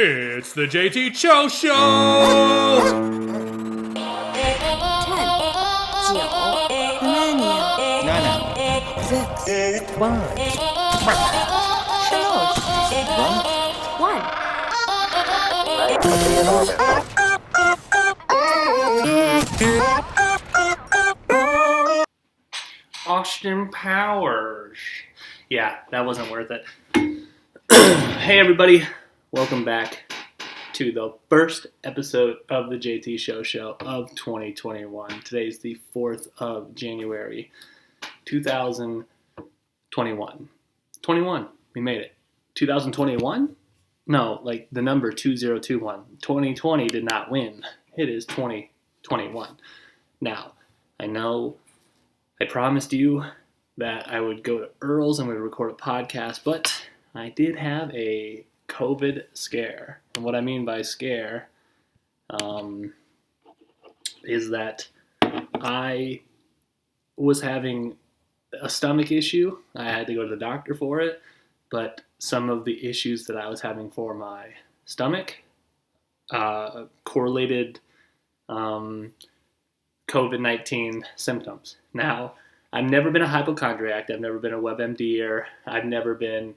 It's the JT Cho Show! 9, 6, 5, 4, 3, 2, 1. Austin Powers. Yeah, that wasn't worth it. Hey everybody, welcome back to the first episode of the JT Show of 2021. Today's the 4th of January, 2021. 21, we made it. 2021? No, like the number 2021. 2020 did not win. It is 2021. Now, I know I promised you that I would go to Earl's and we would record a podcast, but I did have a COVID scare. And what I mean by scare is that I was having a stomach issue. I had to go to the doctor for it, but some of the issues that I was having for my stomach correlated COVID-19 symptoms. Now, I've never been a hypochondriac. I've never been a WebMD, I've never been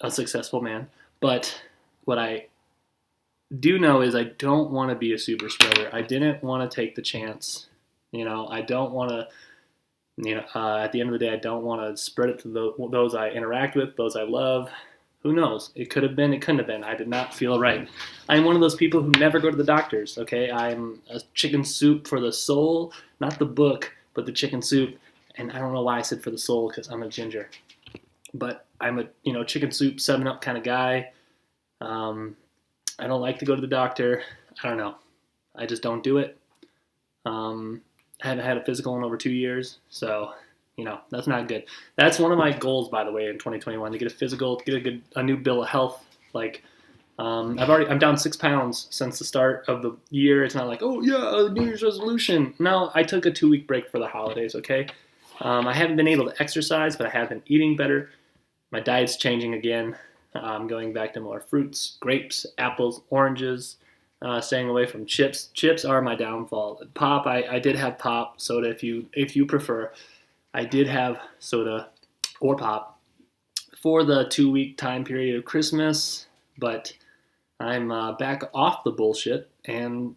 a successful man. But what I do know is I don't want to be a super spreader. I didn't want to take the chance. I don't want to, at the end of the day, I don't want to spread it to those I interact with, those I love. Who knows? It could have been, it couldn't have been. I did not feel right. I'm one of those people who never go to the doctors, okay? I'm a chicken soup for the soul, not the book, but the chicken soup. And I don't know why I said for the soul, because I'm a ginger. But I'm a, chicken soup, 7-Up kind of guy. I don't like to go to the doctor. I don't know. I just don't do it. I haven't had a physical in over 2 years, so that's not good. That's one of my goals, by the way, in 2021, to get a physical, to get a new bill of health. I'm down 6 pounds since the start of the year. It's not like, oh yeah, a New Year's resolution. No, I took a 2-week break for the holidays. Okay, I haven't been able to exercise, but I have been eating better. My diet's changing again. I'm going back to more fruits, grapes, apples, oranges. Staying away from chips. Chips are my downfall. Pop, I did have pop, soda if you prefer. I did have soda or pop for the 2-week time period of Christmas, but I'm back off the bullshit and,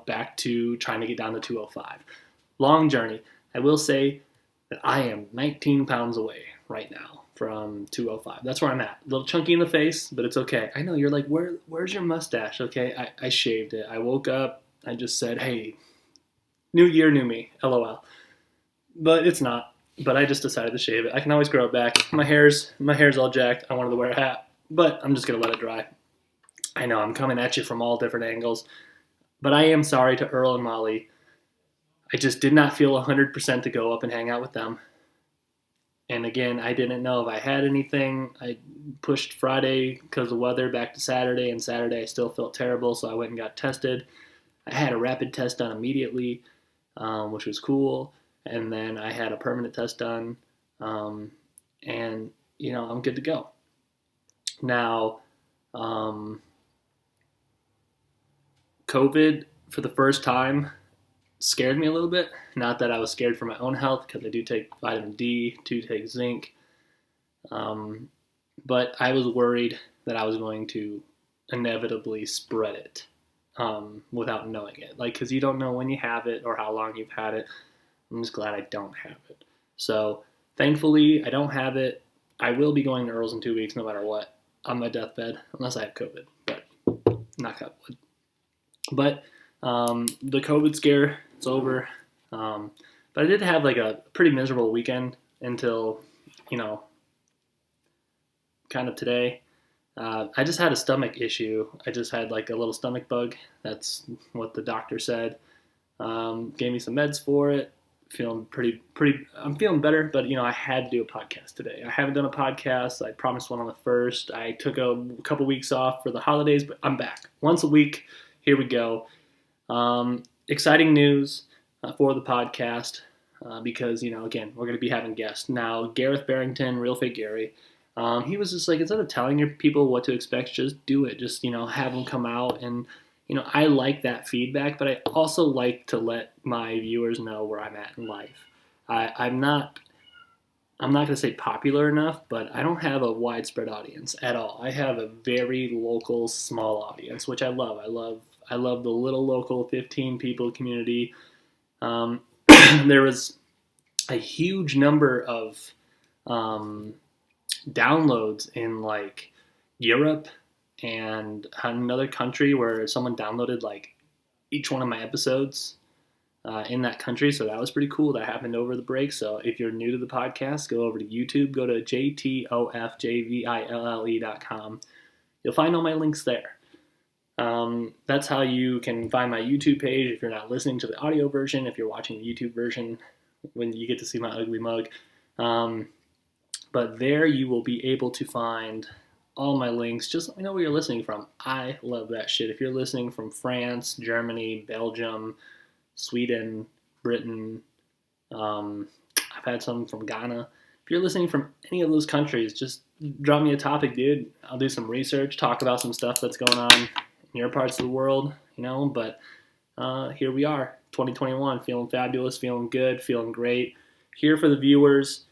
back to trying to get down to 205. Long journey. I will say that I am 19 pounds away right now from 205. That's where I'm at. A little chunky in the face, but it's okay. I know, you're like, where's your mustache? Okay, I shaved it. I woke up, I just said, hey, new year, new me, LOL. But it's not. But I just decided to shave it. I can always grow it back. My hair's all jacked. I wanted to wear a hat, but I'm just going to let it dry. I know, I'm coming at you from all different angles. But I am sorry to Earl and Molly. I just did not feel 100% to go up and hang out with them. And again, I didn't know if I had anything. I pushed Friday because of the weather back to Saturday, and Saturday I still felt terrible, so I went and got tested. I had a rapid test done immediately, which was cool. And then I had a permanent test done, and, I'm good to go. Now, COVID, for the first time, scared me a little bit. Not that I was scared for my own health, because I do take vitamin D, do take zinc, but I was worried that I was going to inevitably spread it without knowing it. Because you don't know when you have it or how long you've had it. I'm just glad I don't have it. So, thankfully, I don't have it. I will be going to Earl's in 2 weeks no matter what, on my deathbed, unless I have COVID, but knock out wood. But the COVID scare, it's over. But I did have a pretty miserable weekend until, kind of today. I just had a stomach issue. I just had a little stomach bug. That's what the doctor said. Gave me some meds for it. Feeling I'm feeling better, but I had to do a podcast today. I haven't done a podcast. I promised one on the 1st. I took a couple weeks off for the holidays, but I'm back. Once a week, here we go. Exciting news for the podcast because, again, we're going to be having guests. Now, Gareth Barrington, Real Fake Gary, He was just like, instead of telling your people what to expect, just do it. Just, have them come out. And, I like that feedback, but I also like to let my viewers know where I'm at in life. I'm not going to say popular enough, but I don't have a widespread audience at all. I have a very local, small audience, which I love. I love the little local 15 people community. There was a huge number of downloads in like Europe and another country where someone downloaded like each one of my episodes in that country. So that was pretty cool. That happened over the break. So if you're new to the podcast, go over to YouTube, go to jtofjville.com. You'll find all my links there. That's how you can find my YouTube page if you're not listening to the audio version. If you're watching the YouTube version, when you get to see my ugly mug. But there you will be able to find all my links. Just let me know where you're listening from. I love that shit. If you're listening from France, Germany, Belgium, Sweden, Britain, I've had some from Ghana. If you're listening from any of those countries, just drop me a topic, dude. I'll do some research, talk about some stuff that's going on in your parts of the world, but here we are, 2021, feeling fabulous, feeling good, feeling great. Here for the viewers.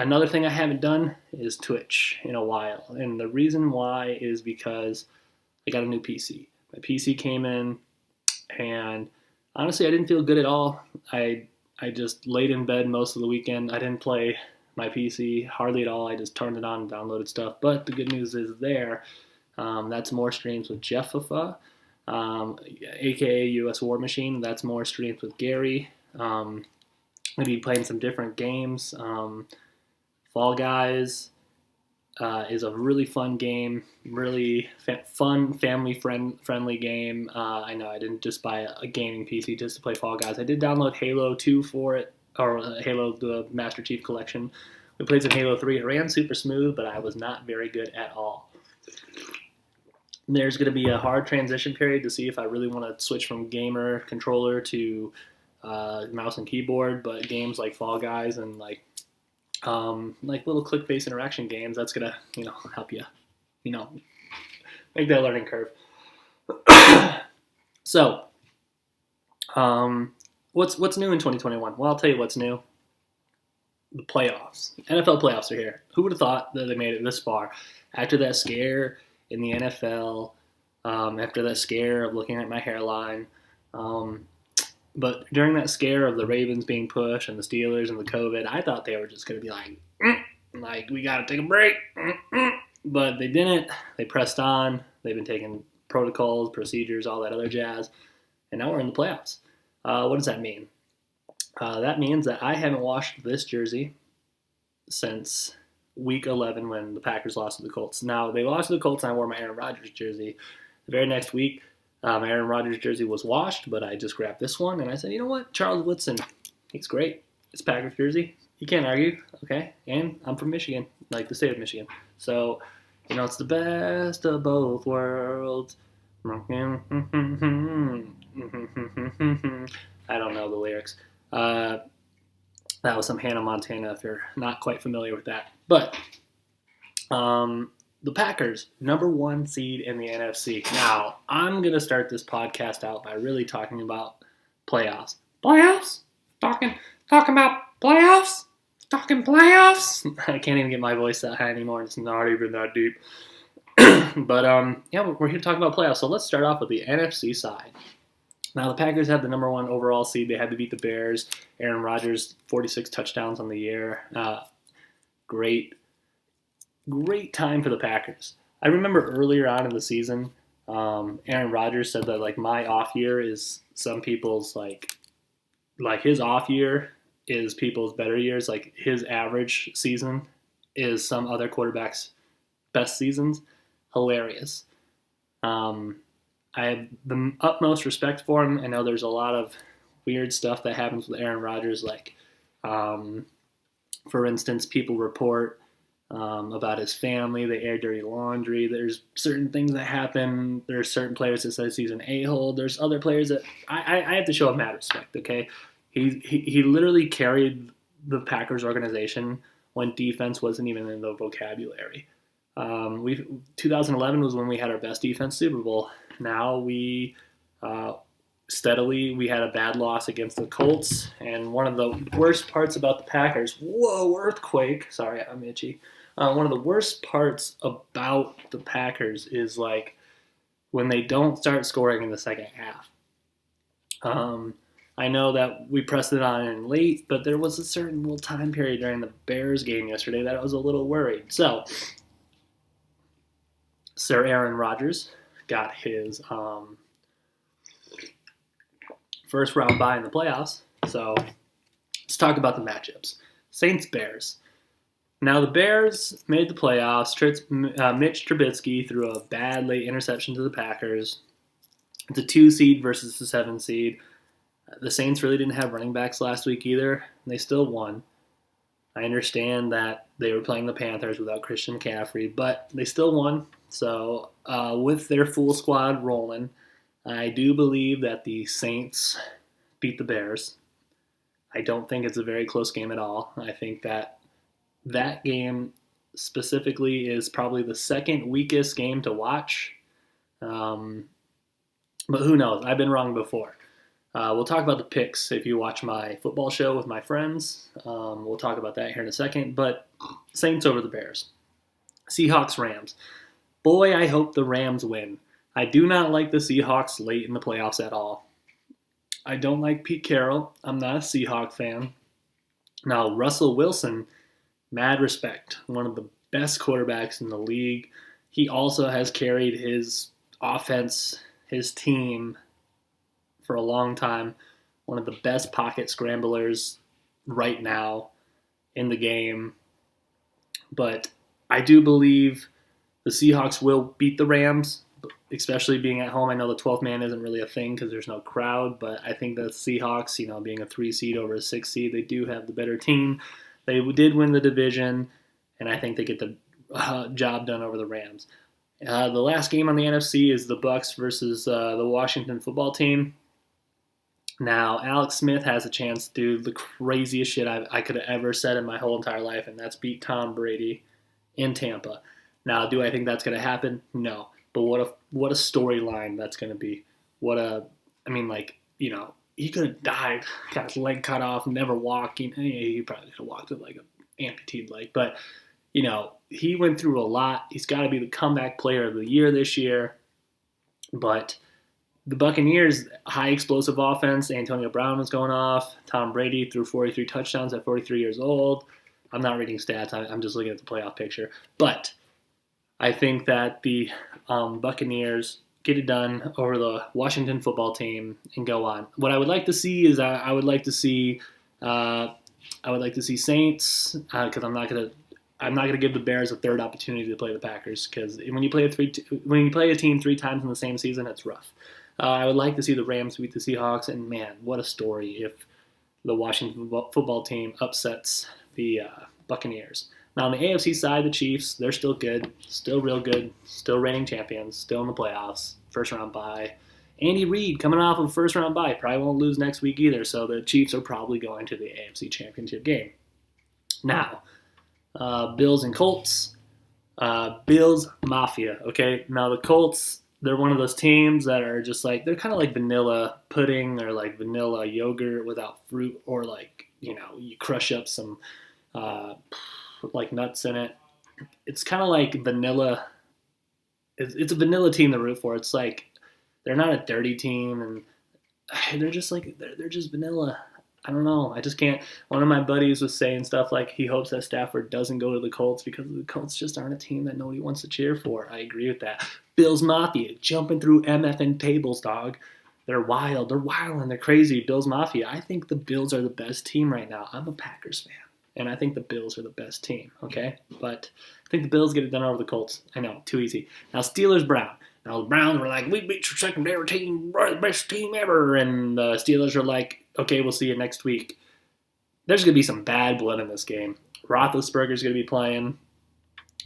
Another thing I haven't done is Twitch in a while, and the reason why is because I got a new PC. My PC came in, and honestly, I didn't feel good at all. I just laid in bed most of the weekend. I didn't play my PC hardly at all. I just turned it on and downloaded stuff. But the good news is that's more streams with Jeffafa, aka US War Machine. That's more streams with Gary. Maybe playing some different games. Fall Guys is a really fun game, really fun, family-friendly game. I know I didn't just buy a gaming PC just to play Fall Guys. I did download Halo 2 for it, or Halo, the Master Chief Collection. We played some Halo 3. It ran super smooth, but I was not very good at all. There's going to be a hard transition period to see if I really want to switch from gamer controller to mouse and keyboard, but games like Fall Guys and like little click-based interaction games, that's gonna help you make that learning curve. So what's new in 2021? Well, I'll tell you what's new. The playoffs. NFL playoffs are here. Who would have thought that they made it this far after that scare in the NFL, after that scare of looking at my hairline, but during that scare of the Ravens being pushed and the Steelers and the COVID, I thought they were just going to be like, we got to take a break. But they didn't. They pressed on. They've been taking protocols, procedures, all that other jazz. And now we're in the playoffs. What does that mean? That means that I haven't washed this jersey since week 11 when the Packers lost to the Colts. Now, they lost to the Colts and I wore my Aaron Rodgers jersey. The very next week, my Aaron Rodgers jersey was washed, but I just grabbed this one, and I said, you know what? Charles Woodson, he's great. It's Packers jersey. You can't argue, okay? And I'm from Michigan, like the state of Michigan. So, it's the best of both worlds. I don't know the lyrics. That was some Hannah Montana if you're not quite familiar with that. But the Packers, number 1 seed in the NFC. Now, I'm going to start this podcast out by really talking about playoffs. Playoffs? Talking about playoffs? Talking playoffs? I can't even get my voice that high anymore. It's not even that deep. But, we're here to talk about playoffs. So let's start off with the NFC side. Now, the Packers had the number 1 overall seed. They had to beat the Bears. Aaron Rodgers, 46 touchdowns on the year. Great time for the Packers. I remember earlier on in the season, Aaron Rodgers said that, my off year is some people's, his off year is people's better years. Like, his average season is some other quarterback's best seasons. Hilarious. I have the utmost respect for him. I know there's a lot of weird stuff that happens with Aaron Rodgers. For instance, people report about his family. They air dirty laundry. There's certain things that happen. There's certain players that says he's an a-hole. There's other players that I have to show him mad respect, okay? He literally carried the Packers organization when defense wasn't even in the vocabulary. 2011 was when we had our best defense Super Bowl. Now we we had a bad loss against the Colts, and one of the worst parts about the Packers, earthquake, sorry, I'm itchy. One of the worst parts about the Packers is like when they don't start scoring in the second half. I know that we pressed it on in late, but there was a certain little time period during the Bears game yesterday that I was a little worried. So, Sir Aaron Rodgers got his first round bye in the playoffs. So, let's talk about the matchups. Saints-Bears. Now, the Bears made the playoffs. Mitch Trubisky threw a bad late interception to the Packers. It's a 2 seed versus the 7 seed. The Saints really didn't have running backs last week either, and they still won. I understand that they were playing the Panthers without Christian McCaffrey, but they still won. So with their full squad rolling, I do believe that the Saints beat the Bears. I don't think it's a very close game at all. I think that game specifically is probably the second weakest game to watch. But who knows? I've been wrong before. We'll talk about the picks if you watch my football show with my friends. We'll talk about that here in a second. But Saints over the Bears. Seahawks, Rams. Boy, I hope the Rams win. I do not like the Seahawks late in the playoffs at all. I don't like Pete Carroll. I'm not a Seahawk fan. Now, Russell Wilson, mad respect. One of the best quarterbacks in the league. He also has carried his offense, his team, for a long time. One of the best pocket scramblers right now in the game. But I do believe the Seahawks will beat the Rams, especially being at home. I know the 12th man isn't really a thing because there's no crowd, but I think the Seahawks, being a 3 seed over a 6 seed, they do have the better team. They did win the division, and I think they get the job done over the Rams. The last game on the NFC is the Bucs versus the Washington football team. Now, Alex Smith has a chance to do the craziest shit I could have ever said in my whole entire life, and that's beat Tom Brady in Tampa. Now, do I think that's going to happen? No. But what a storyline that's going to be. He could have died, got his leg cut off, never walking. He probably could have walked with like an amputated leg. But, he went through a lot. He's got to be the comeback player of the year this year. But the Buccaneers, high explosive offense. Antonio Brown was going off. Tom Brady threw 43 touchdowns at 43 years old. I'm not reading stats. I'm just looking at the playoff picture. But I think that the Buccaneers get it done over the Washington football team and go on. What I would like to see is I would like to see Saints because I'm not gonna give the Bears a third opportunity to play the Packers because when you play a team 3 times in the same season, it's rough. I would like to see the Rams beat the Seahawks, and man, what a story if the Washington football team upsets the Buccaneers. Now, on the AFC side, the Chiefs, they're still good, still real good, still reigning champions, still in the playoffs, first-round bye. Andy Reid coming off of a first-round bye, probably won't lose next week either, so the Chiefs are probably going to the AFC Championship game. Now, Bills and Colts. Bills Mafia, okay? Now, the Colts, they're one of those teams that are just like, they're kind of like vanilla pudding or like vanilla yogurt without fruit or like, you crush up some like nuts in it. It's kind of like vanilla. It's a vanilla team to root for. It's like they're not a dirty team, and they're just like they're just vanilla. I don't know. I just can't. One of my buddies was saying stuff like he hopes that Stafford doesn't go to the Colts because the Colts just aren't a team that nobody wants to cheer for. I agree with that. Bills Mafia jumping through MFN tables, dog. They're wild. They're wild and they're crazy. Bills Mafia. I think the Bills are the best team right now. I'm a Packers fan. And I think the Bills are the best team, okay? But I think the Bills get it done over the Colts. I know, too easy. Now, Steelers-Brown. Now, the Browns were like, we beat your secondary team, we're the best team ever. And the Steelers are like, okay, we'll see you next week. There's going to be some bad blood in this game. Roethlisberger's going to be playing.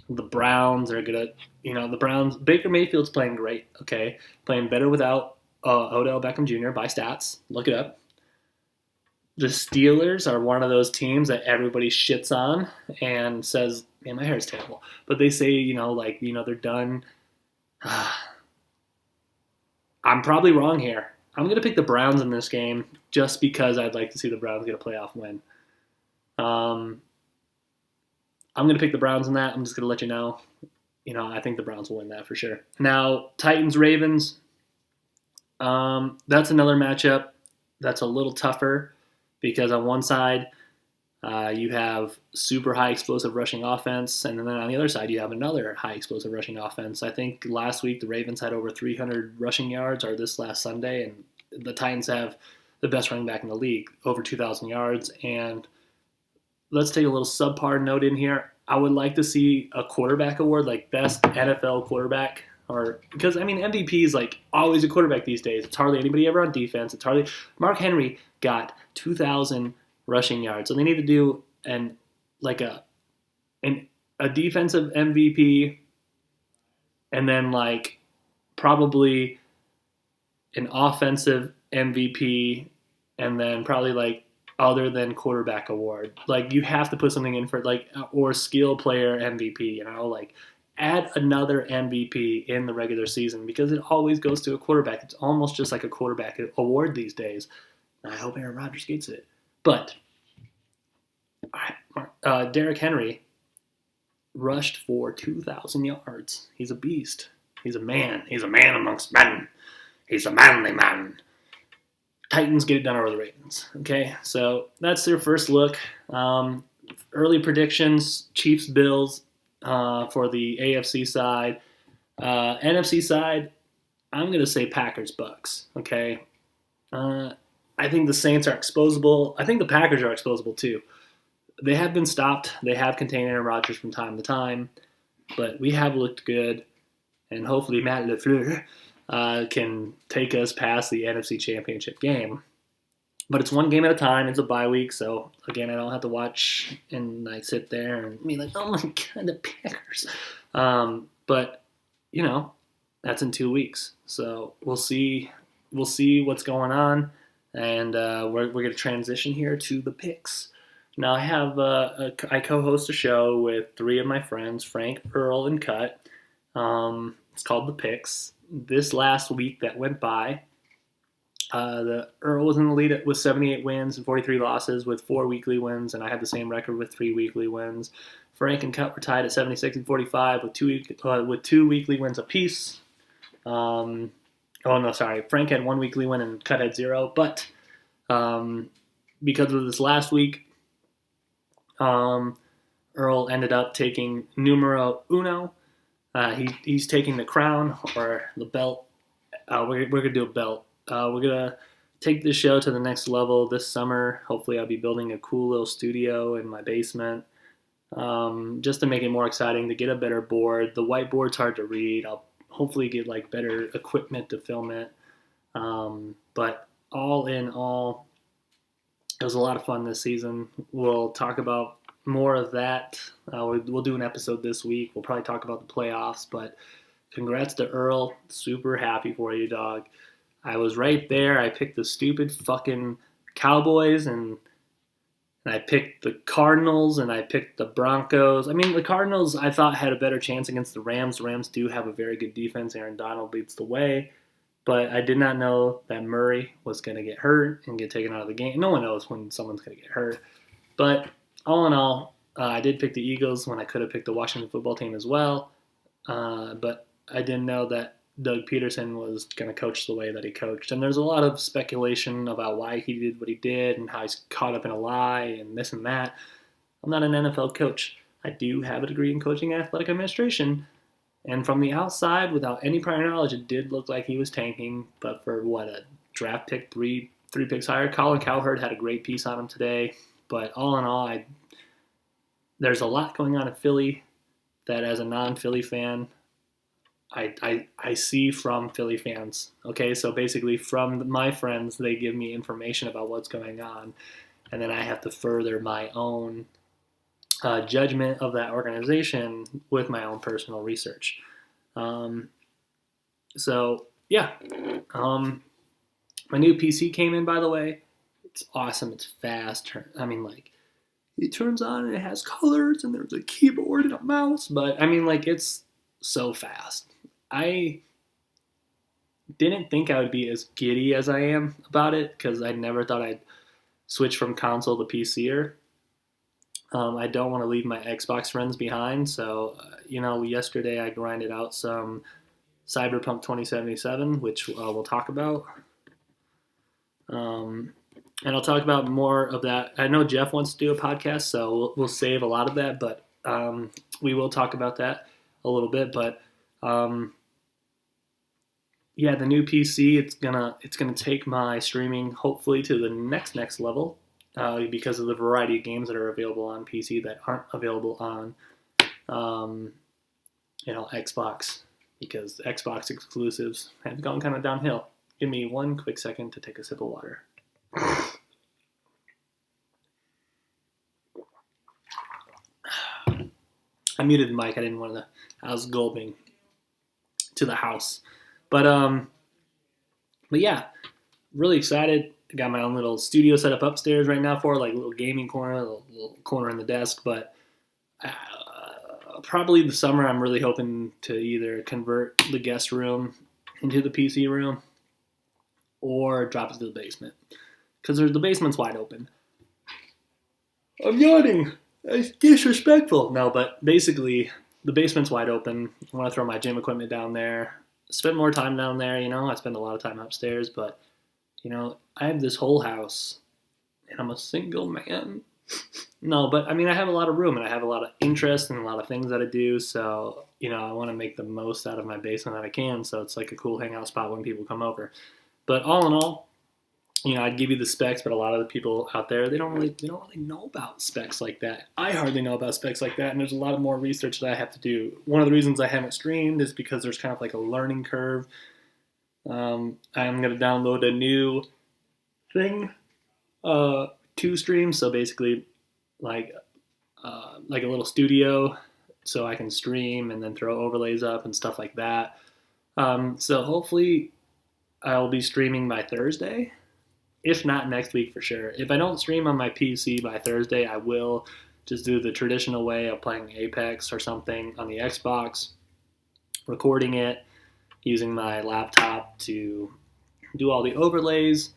The Browns are going to, the Browns, Baker Mayfield's playing great, okay? Playing better without Odell Beckham Jr. by stats. Look it up. The Steelers are one of those teams that everybody shits on and says, "Man, my hair is terrible," but they say, they're done. I'm probably wrong here. I'm gonna pick the Browns in this game just because I'd like to see the Browns get a playoff win. Um, I'm gonna pick the Browns in that. I'm just gonna let you know. I think the Browns will win that for sure. Now, Titans Ravens. That's another matchup that's a little tougher because on one side you have super high explosive rushing offense, and then on the other side you have another high explosive rushing offense. I think last week the Ravens had over 300 rushing yards, or this last Sunday, and the Titans have the best running back in the league, over 2,000 yards. And let's take a little subpar note in here. I would like to see a quarterback award, like best NFL quarterback, or because MVP is like always a quarterback these days. It's hardly anybody ever on defense. It's hardly Mark Henry got 2,000 rushing yards, so they need to do a defensive MVP, and then like probably an offensive MVP, and then probably like other than quarterback award. Like you have to put something in for or skill player MVP, like add another MVP in the regular season because it always goes to a quarterback. It's almost just like a quarterback award these days. I hope Aaron Rodgers gets it. But Derrick Henry rushed for 2,000 yards. He's a beast. He's a man. He's a man amongst men. He's a manly man. Titans get it done over the Ravens. Okay, so that's their first look. Early predictions: Chiefs, Bills for the AFC side. NFC side, I'm going to say Packers, Bucks. Okay, I think the Saints are exposable. I think the Packers are exposable too. They have been stopped. They have contained Aaron Rodgers from time to time, but we have looked good, and hopefully Matt LaFleur can take us past the NFC Championship game. But it's one game at a time. It's a bye week, so again, I don't have to watch and sit there and be like, "Oh my God, the Packers." But that's in 2 weeks, so we'll see. We'll see what's going on, and we're going to transition here to the picks. Now I co-host a show with 3 of my friends, Frank, Earl, and Cut. It's called The Picks. This last week that went by, the Earl was in the lead with 78 wins and 43 losses with 4 weekly wins, and I had the same record with 3 weekly wins. Frank and Cut were tied at 76 and 45 with 2 weekly wins apiece. Frank had 1 weekly win and Cut had 0. But because of this last week, Earl ended up taking numero uno. He's taking the crown or the belt. We're going to do a belt. We're going to take this show to the next level this summer. Hopefully I'll be building a cool little studio in my basement just to make it more exciting, to get a better board. The whiteboard's hard to read. I'll hopefully get better equipment to film it. But all in all, it was a lot of fun this season. We'll talk about more of that. We'll do an episode this week. We'll probably talk about the playoffs, but congrats to Earl. Super happy for you, dog. I was right there. I picked the stupid fucking Cowboys, and I picked the Cardinals, and I picked the Broncos. The Cardinals I thought had a better chance against the Rams. The Rams do have a very good defense. Aaron Donald leads the way. But I did not know that Murray was going to get hurt and get taken out of the game. No one knows when someone's going to get hurt. But all in all, I did pick the Eagles when I could have picked the Washington football team as well. But I didn't know that Doug Peterson was going to coach the way that he coached. And there's a lot of speculation about why he did what he did and how he's caught up in a lie and this and that. I'm not an NFL coach. I do have a degree in coaching and athletic administration. And from the outside, without any prior knowledge, it did look like he was tanking. But for a draft pick, three picks higher. Colin Cowherd had a great piece on him today. But all in all, there's a lot going on in Philly that as a non-Philly fan, I see from Philly fans. Okay, so basically from my friends, they give me information about what's going on. And then I have to further my own judgment of that organization with my own personal research. My new PC came in, by the way. It's awesome. It's fast. I mean, like, it turns on and it has colors and there's a keyboard and a mouse. But, I mean, like, it's so fast. I didn't think I would be as giddy as I am about it because I never thought I'd switch from console to PC-er. I don't want to leave my Xbox friends behind. So, yesterday I grinded out some Cyberpunk 2077, which we'll talk about. And I'll talk about more of that. I know Jeff wants to do a podcast, so we'll save a lot of that, but we will talk about that a little bit. But yeah, the new PC, it's gonna take my streaming hopefully to the next level because of the variety of games that are available on PC that aren't available on Xbox, because Xbox exclusives have gone kind of downhill. Give me one quick second to take a sip of water. I muted the mic. I didn't want to. I was gulping to the house, but yeah, really excited. I got my own little studio set up upstairs right now for like a little gaming corner, a little corner in the desk. But probably the summer, I'm really hoping to either convert the guest room into the PC room or drop it to the basement, because the basement's wide open. I'm yawning. It's disrespectful. No, but basically, the basement's wide open. I want to throw my gym equipment down there, spend more time down there. I spend a lot of time upstairs, but, I have this whole house, and I'm a single man. No, but, I mean, I have a lot of room, and I have a lot of interest and a lot of things that I do, so, I want to make the most out of my basement that I can, so it's like a cool hangout spot when people come over. But all in all, I'd give you the specs, but a lot of the people out there, they don't really know about specs like that. I hardly know about specs like that, and there's a lot of more research that I have to do. One of the reasons I haven't streamed is because there's kind of like a learning curve. I'm going to download a new thing to stream, so basically like a little studio, so I can stream and then throw overlays up and stuff like that. So hopefully I'll be streaming by Thursday. If not, next week for sure. If I don't stream on my PC by Thursday, I will just do the traditional way of playing Apex or something on the Xbox, recording it, using my laptop to do all the overlays,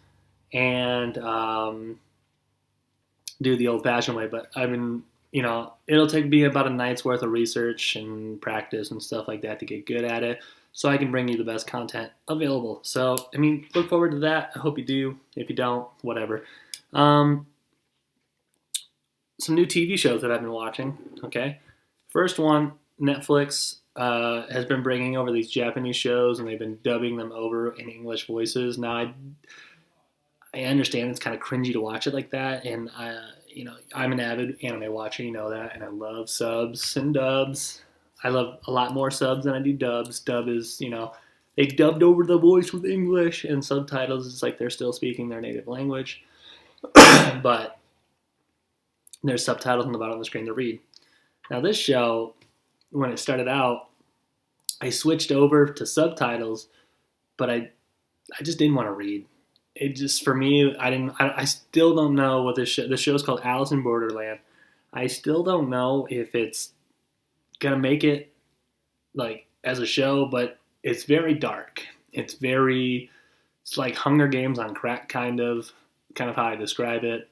and do the old-fashioned way. But it'll take me about a night's worth of research and practice and stuff like that to get good at it, so I can bring you the best content available. So, look forward to that. I hope you do. If you don't, whatever. Some new TV shows that I've been watching, okay? First one, Netflix has been bringing over these Japanese shows, and they've been dubbing them over in English voices. Now, I understand it's kind of cringy to watch it like that, and I'm an avid anime watcher, that, and I love subs and dubs. I love a lot more subs than I do dubs. Dub is, they dubbed over the voice with English, and subtitles, it's like they're still speaking their native language. But there's subtitles on the bottom of the screen to read. Now this show, when it started out, I switched over to subtitles, but I just didn't want to read. It just, for me, I still don't know what this show is called Alice in Borderland. I still don't know if it's gonna make it like as a show, but it's very dark. It's like Hunger Games on crack, kind of how I describe it.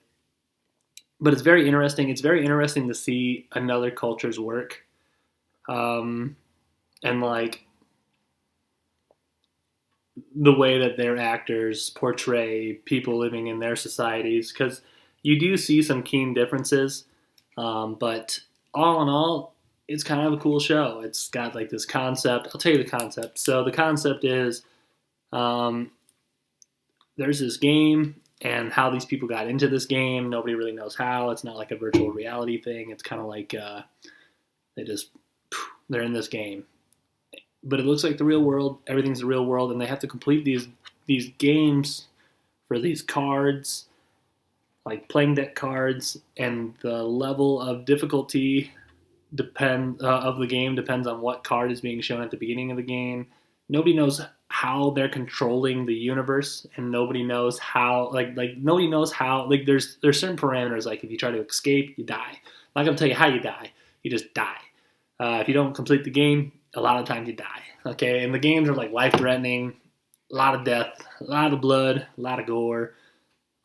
But it's very interesting. It's very interesting to see another culture's work, and like the way that their actors portray people living in their societies, because you do see some keen differences, but all in all, it's kind of a cool show. It's got like this concept. I'll tell you the concept. So the concept is there's this game, and how these people got into this game, nobody really knows how. It's not like a virtual reality thing. It's kind of like they're in this game. But it looks like the real world. Everything's the real world, and they have to complete these games for these cards, like playing deck cards, and the level of difficulty of the game depends on what card is being shown at the beginning of the game, nobody knows how they're controlling the universe, and nobody knows how nobody knows how there's certain parameters, like if you try to escape, you die. I'm not gonna tell you how you die, you just die. If you don't complete the game, a lot of times you die. Okay, and the games are like life threatening, a lot of death, a lot of blood, a lot of gore.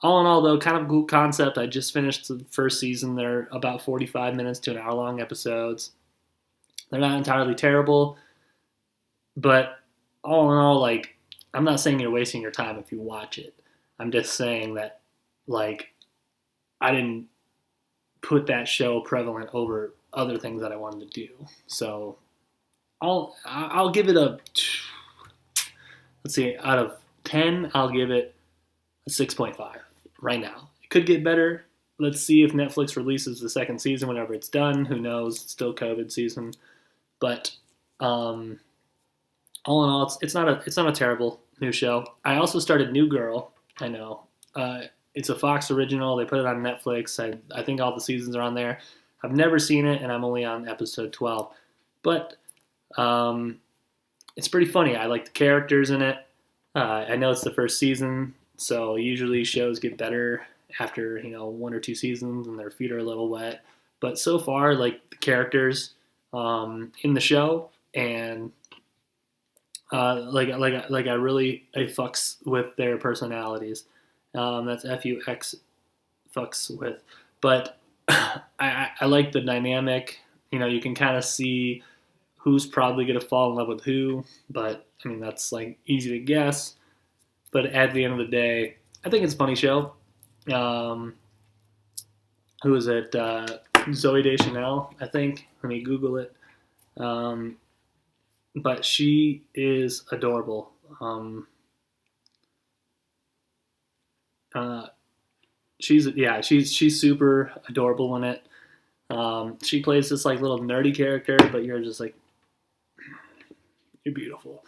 All in all, though, kind of a cool concept. I just finished the first season. They're about 45 minutes to an hour long episodes. They're not entirely terrible, but all in all, like, I'm not saying you're wasting your time if you watch it. I'm just saying that, like, I didn't put that show prevalent over other things that I wanted to do. So I'll give it a, let's see, out of 10, I'll give it a 6.5 right now. It could get better. Let's see if Netflix releases the second season whenever it's done. Who knows? It's still COVID season. But all in all, it's not a terrible new show. I also started New Girl. I know it's a Fox original. They put it on Netflix. I think all the seasons are on there. I've never seen it, and I'm only on episode 12. But it's pretty funny. I like the characters in it. I know it's the first season, so usually shows get better after 1 or 2 seasons, and their feet are a little wet. But so far, like the characters in the show, and I fucks with their personalities. That's FUX fucks with, but I like the dynamic. You can kind of see who's probably gonna fall in love with who, but I mean that's like easy to guess. But at the end of the day, I think it's a funny show. Who is it? Zoe Deschanel, I think. Let me Google it. But she is adorable. She's super adorable in it. She plays this like little nerdy character, but you're just like, you're beautiful.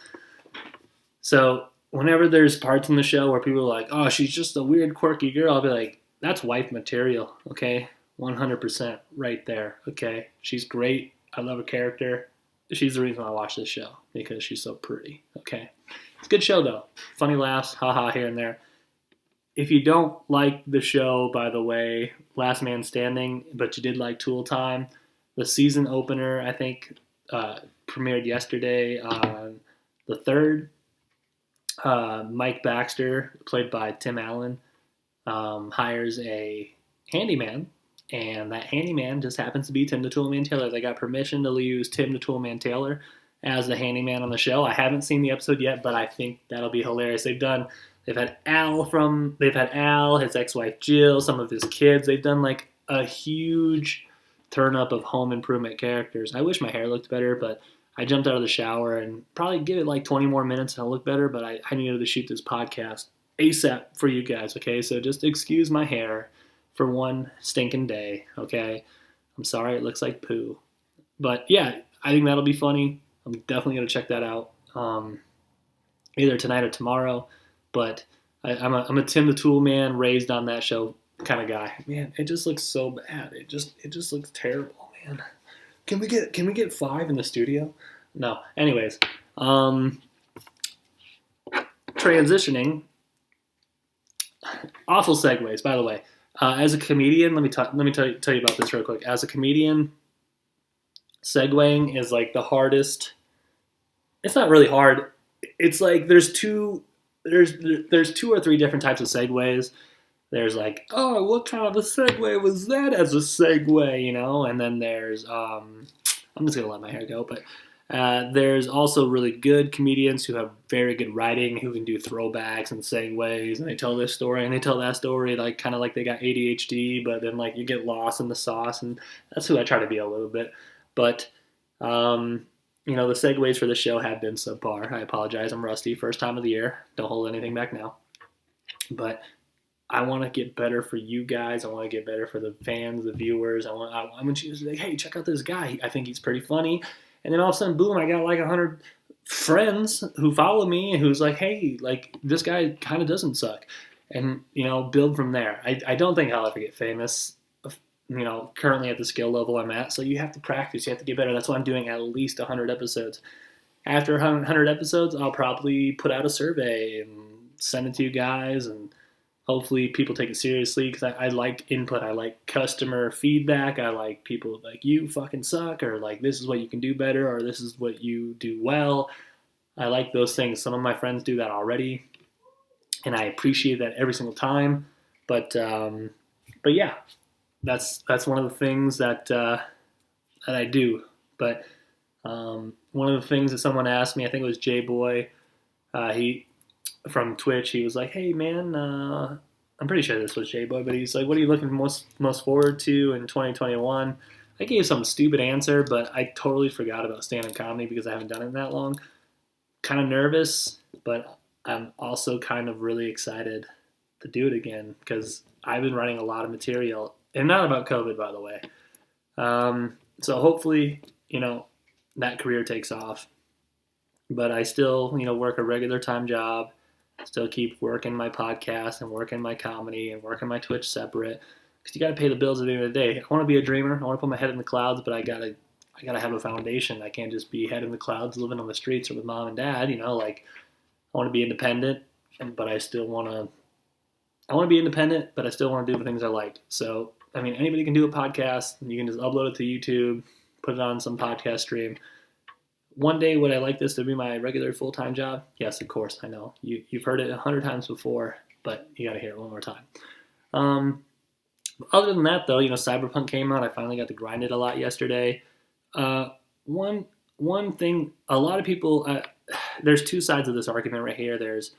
So whenever there's parts in the show where people are like, oh, she's just a weird, quirky girl, I'll be like, that's wife material, okay? 100% right there, okay? She's great. I love her character. She's the reason I watch this show, because she's so pretty, okay? It's a good show, though. Funny laughs, haha, here and there. If you don't like the show, by the way, Last Man Standing, but you did like Tool Time, the season opener, I think, premiered yesterday on the 3rd. Mike Baxter, played by Tim Allen, hires a handyman, and that handyman just happens to be Tim the Toolman Taylor. They got permission to use Tim the Toolman Taylor as the handyman on the show. I haven't seen the episode yet, but I think that'll be hilarious. They've had Al, his ex-wife Jill, some of his kids. They've done like a huge turn up of home improvement characters. I wish my hair looked better, but I jumped out of the shower and probably give it like 20 more minutes and I'll look better, but I needed to shoot this podcast ASAP for you guys, okay? So just excuse my hair for one stinking day, okay? I'm sorry it looks like poo. But yeah, I think that'll be funny. I'm definitely going to check that out either tonight or tomorrow. But I'm a Tim the Tool Man, raised on that show kind of guy. Man, it just looks so bad. It just looks terrible, man. Can we get 5 in the studio? No. Anyways, transitioning. Awful segues, by the way. As a comedian, let me tell you about this real quick. As a comedian, segueing is like the hardest. It's not really hard. It's like there's two or three different types of segues. There's like, oh, what kind of a segue was that as a segue, And then there's, I'm just going to let my hair go, but there's also really good comedians who have very good writing, who can do throwbacks and segues, and they tell this story and they tell that story, like kind of like they got ADHD, but then like you get lost in the sauce, and that's who I try to be a little bit. But, the segues for the show have been subpar. I apologize. I'm rusty. First time of the year. Don't hold anything back now. But I want to get better for you guys. I want to get better for the fans, the viewers. I want you to say, hey, check out this guy. I think he's pretty funny. And then all of a sudden, boom, I got like 100 friends who follow me and who's like, hey, like this guy kind of doesn't suck. And, build from there. I don't think I'll ever get famous, currently at the skill level I'm at. So you have to practice. You have to get better. That's why I'm doing at least 100 episodes. after 100 episodes, I'll probably put out a survey and send it to you guys, and hopefully people take it seriously because I like input. I like customer feedback. I like people like, you fucking suck, or like, this is what you can do better, or this is what you do well. I like those things. Some of my friends do that already, and I appreciate that every single time. But yeah, that's one of the things that I do. But one of the things that someone asked me, I think it was J Boy, he from Twitch. He was like, "Hey man, I'm pretty sure this was J Boy, but he's like, what are you looking most forward to in 2021?" I gave some stupid answer, but I totally forgot about stand-up comedy because I haven't done it in that long. Kind of nervous, but I'm also kind of really excited to do it again because I've been writing a lot of material, and not about COVID, by the way. So hopefully, that career takes off. But I still, work a regular time job, still keep working my podcast and working my comedy and working my Twitch separate because you got to pay the bills at the end of the day. I want to be a dreamer. I want to put my head in the clouds, but I gotta have a foundation. I can't just be head in the clouds living on the streets or with mom and dad. Like I want to be independent, but I still want to. I want to be independent, but I still want to do the things I like. So, I mean, anybody can do a podcast. You can just upload it to YouTube, put it on some podcast stream. One day, would I like this to be my regular full-time job? Yes, of course. I know you've heard it 100 times before, but you got to hear it one more time. Other than that, though, Cyberpunk came out. I finally got to grind it a lot yesterday. One thing, a lot of people, there's two sides of this argument right here. There's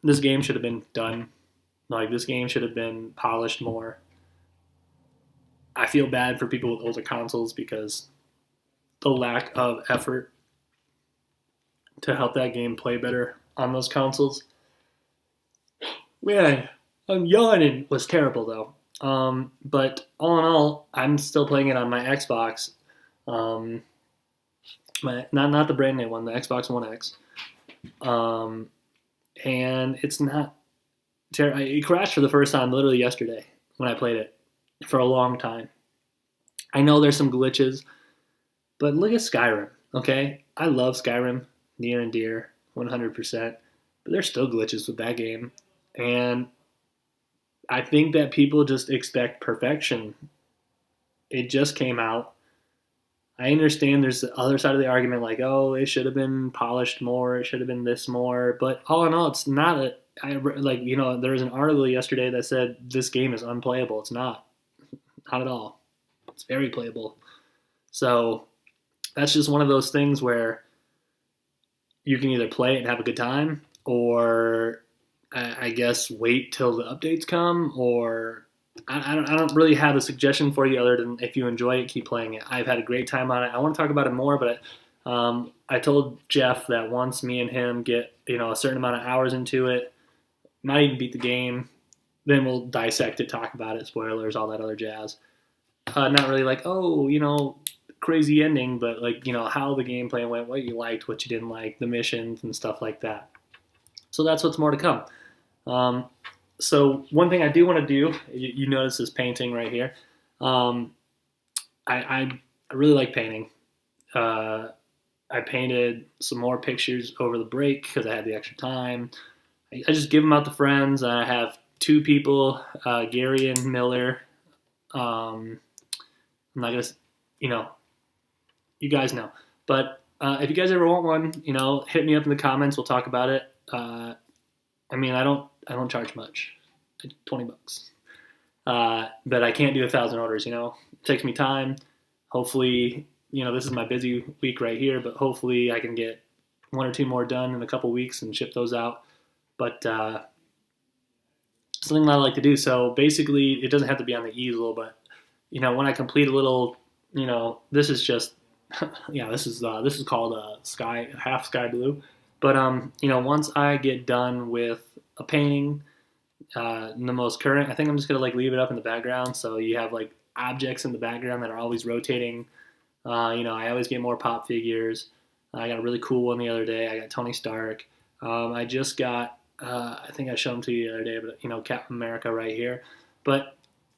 this game should have been done. Like, this game should have been polished more. I feel bad for people with older consoles because the lack of effort to help that game play better on those consoles. Man, I'm yawning. Was terrible, though. But all in all, I'm still playing it on my Xbox. Not the brand new one, the Xbox One X. And it's not terrible. It crashed for the first time literally yesterday when I played it for a long time. I know there's some glitches, but look at Skyrim, okay? I love Skyrim, near and dear, 100%, but there's still glitches with that game. And I think that people just expect perfection. It just came out. I understand there's the other side of the argument, like, oh, it should have been polished more, it should have been this more, but all in all, it's not there was an article yesterday that said this game is unplayable. It's not at all. It's very playable. So that's just one of those things where you can either play it and have a good time, or I guess wait till the updates come, or I don't really have a suggestion for you other than if you enjoy it, keep playing it. I've had a great time on it. I want to talk about it more, but I told Jeff that once me and him get a certain amount of hours into it, might even beat the game, then we'll dissect it, talk about it, spoilers, all that other jazz. Not really like, crazy ending, but like, how the gameplay went, what you liked, what you didn't like, the missions and stuff like that. So that's what's more to come. So one thing I do want to do, you notice this painting right here. I really like painting. I painted some more pictures over the break because I had the extra time. I just give them out to friends. I have two people, Gary and Miller. I'm not gonna, you guys know. But if you guys ever want one, hit me up in the comments. We'll talk about it. I don't charge much, $20. But I can't do 1,000 orders. It takes me time. Hopefully, this is my busy week right here, but hopefully I can get one or two more done in a couple weeks and ship those out. But something that I like to do. So basically, it doesn't have to be on the easel, but when I complete a little, this is just, this is called half sky blue. But once I get done with a painting, the most current, I think I'm just gonna leave it up in the background, so you have objects in the background that are always rotating. I always get more pop figures. I got a really cool one the other day. I got Tony Stark. I just got, I think I showed them to you the other day, but Captain America right here. But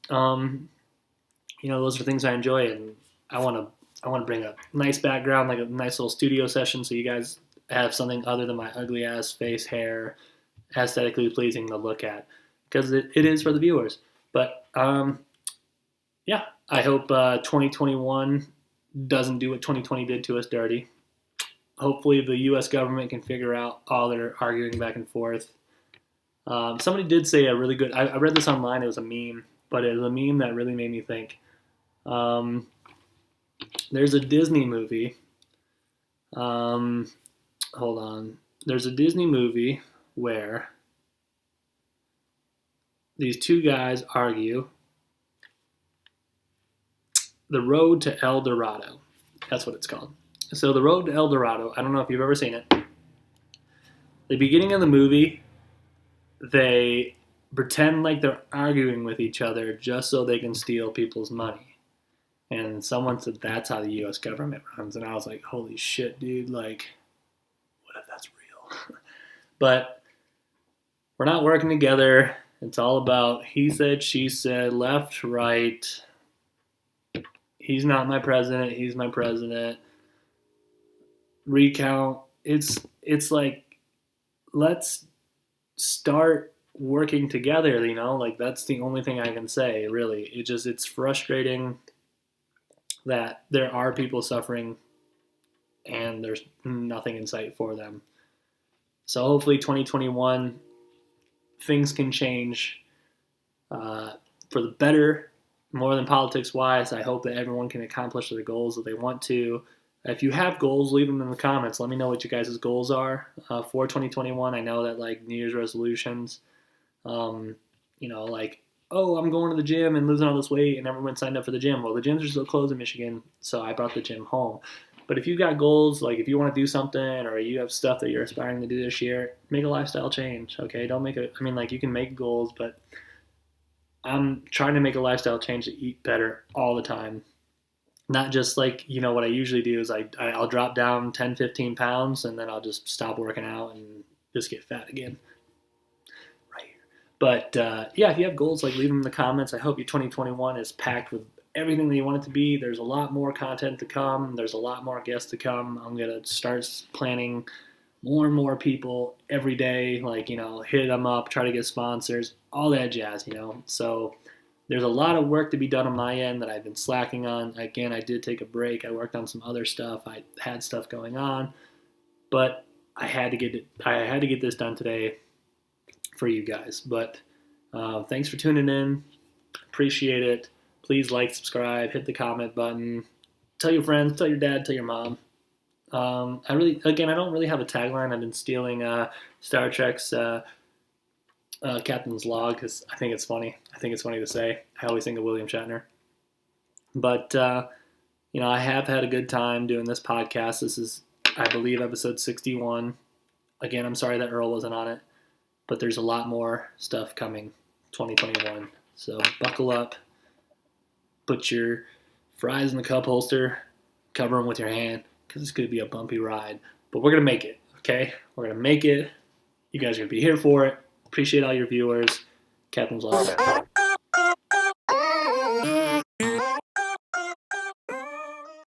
those are things I enjoy, and I want to I want to bring a nice background, like a nice little studio session, so you guys have something other than my ugly ass face, hair, aesthetically pleasing to look at, because it is for the viewers. But yeah, I hope 2021 doesn't do what 2020 did to us dirty. Hopefully, the U.S. government can figure out all their arguing back and forth. Somebody did say a really good. I read this online. It was a meme, but it was a meme that really made me think. There's a Disney movie. Hold on. There's a Disney movie where these two guys argue. The Road to El Dorado. That's what it's called. So The Road to El Dorado, I don't know if you've ever seen it. The beginning of the movie, they pretend like they're arguing with each other just so they can steal people's money. And someone said that's how the U.S. government runs. And I was like, holy shit, dude. Like, what if that's real? But we're not working together. It's all about he said, she said, left, right. He's not my president. He's my president. Recount. It's like, let's start working together, you know? Like, that's the only thing I can say, really. It's frustrating that there are people suffering and there's nothing in sight for them. So hopefully 2021, things can change for the better, more than politics-wise. I hope that everyone can accomplish their goals that they want to. If you have goals, leave them in the comments. Let me know what you guys' goals are for 2021. I know that, like, New Year's resolutions, like, oh, I'm going to the gym and losing all this weight, and everyone signed up for the gym. Well, the gyms are still closed in Michigan, so I brought the gym home. But if you've got goals, like if you want to do something or you have stuff that you're aspiring to do this year, make a lifestyle change, okay? Don't make it, you can make goals, but I'm trying to make a lifestyle change to eat better all the time. Not just like, what I usually do is I'll drop down 10, 15 pounds and then I'll just stop working out and just get fat again. Right here. But if you have goals, like leave them in the comments. I hope your 2021 is packed with everything that you want it to be. There's a lot more content to come. There's a lot more guests to come. I'm going to start planning more and more people every day, hit them up, try to get sponsors, all that jazz, So there's a lot of work to be done on my end that I've been slacking on. Again, I did take a break. I worked on some other stuff. I had stuff going on, but I had to get this done today for you guys. But thanks for tuning in. Appreciate it. Please like, subscribe, hit the comment button. Tell your friends, tell your dad, tell your mom. I don't really have a tagline. I've been stealing Star Trek's Captain's Log because I think it's funny. I think it's funny to say. I always think of William Shatner. But, I have had a good time doing this podcast. This is, I believe, episode 61. Again, I'm sorry that Earl wasn't on it, but there's a lot more stuff coming 2021. So buckle up. Put your fries in the cup holster. Cover them with your hand because it's going to be a bumpy ride. But we're going to make it, okay? We're going to make it. You guys are going to be here for it. Appreciate all your viewers. Captain's Log.